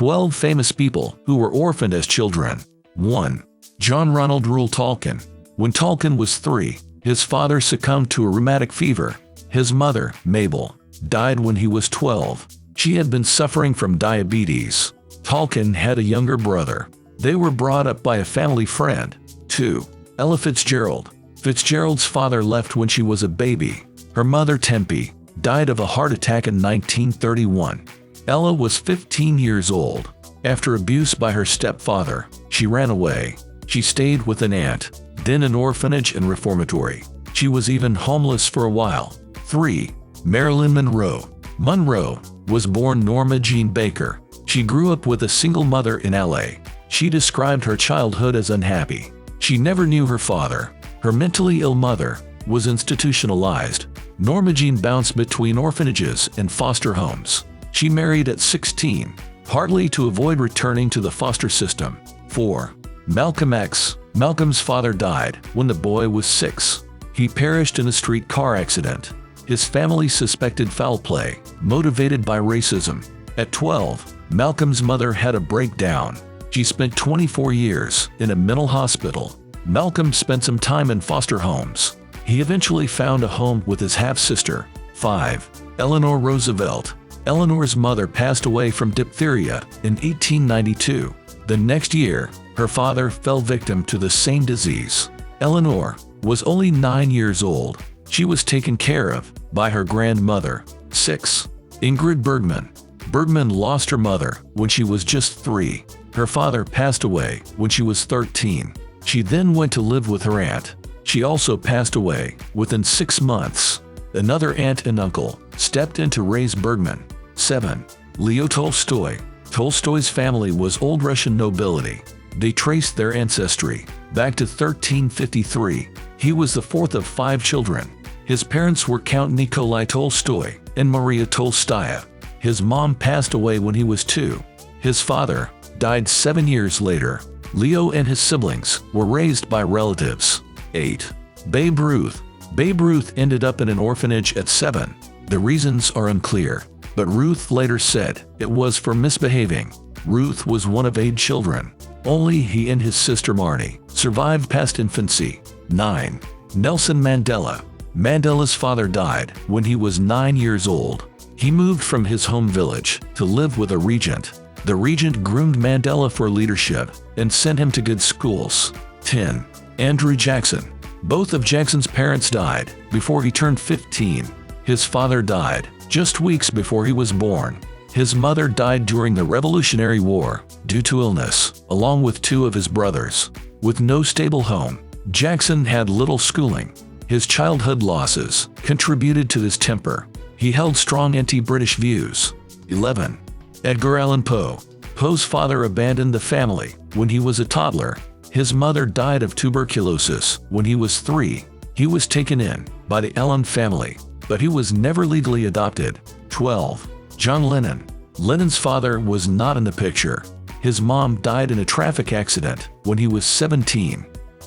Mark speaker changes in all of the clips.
Speaker 1: 12 famous people who were orphaned as children. 1. John Ronald Reuel Tolkien. When Tolkien was 3, his father succumbed to a rheumatic fever. His mother, Mabel, died when he was 12. She had been suffering from diabetes. Tolkien had a younger brother. They were brought up by a family friend. 2. Ella Fitzgerald. Fitzgerald's father left when she was a baby. Her mother, Tempe, died of a heart attack in 1931. Ella was 15 years old. After abuse by her stepfather, she ran away. She stayed with an aunt, then an orphanage and reformatory. She was even homeless for a while. 3. Marilyn Monroe. Monroe was born Norma Jean Baker. She grew up with a single mother in LA. She described her childhood as unhappy. She never knew her father. Her mentally ill mother was institutionalized. Norma Jean bounced between orphanages and foster homes. She married at 16, partly to avoid returning to the foster system. 4. Malcolm X. Malcolm's father died when the boy was 6. He perished in a street car accident. His family suspected foul play, motivated by racism. At 12, Malcolm's mother had a breakdown. She spent 24 years in a mental hospital. Malcolm spent some time in foster homes. He eventually found a home with his half-sister. 5. Eleanor Roosevelt. Eleanor's mother passed away from diphtheria in 1892. The next year, her father fell victim to the same disease. Eleanor was only 9 years old. She was taken care of by her grandmother. 6. Ingrid Bergman. Bergman lost her mother when she was just 3. Her father passed away when she was 13. She then went to live with her aunt. She also passed away within 6 months. Another aunt and uncle stepped in to raise Bergman. 7. Leo Tolstoy. Tolstoy's family was old Russian nobility. They traced their ancestry back to 1353. He was the 4th of 5 children. His parents were Count Nikolai Tolstoy and Maria Tolstaya. His mom passed away when he was 2. His father died 7 years later. Leo and his siblings were raised by relatives. 8. Babe Ruth. Babe Ruth ended up in an orphanage at 7. The reasons are unclear, but Ruth later said it was for misbehaving. Ruth was one of 8 children. Only he and his sister Marnie survived past infancy. 9. Nelson Mandela. Mandela's father died when he was 9 years old. He moved from his home village to live with a regent. The regent groomed Mandela for leadership and sent him to good schools. 10. Andrew Jackson. Both of Jackson's parents died before he turned 15. His father died just weeks before he was born. His mother died during the Revolutionary War due to illness, along with 2 of his brothers. With no stable home, Jackson had little schooling. His childhood losses contributed to his temper. He held strong anti-British views. 11. Edgar Allan Poe. Poe's father abandoned the family when he was a toddler. His mother died of tuberculosis when he was 3. He was taken in by the Allen family, but he was never legally adopted. 12. John Lennon. Lennon's father was not in the picture. His mom died in a traffic accident when he was 17.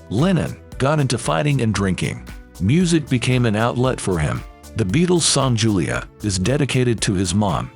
Speaker 1: Lennon got into fighting and drinking. Music became an outlet for him. The Beatles' song Julia is dedicated to his mom.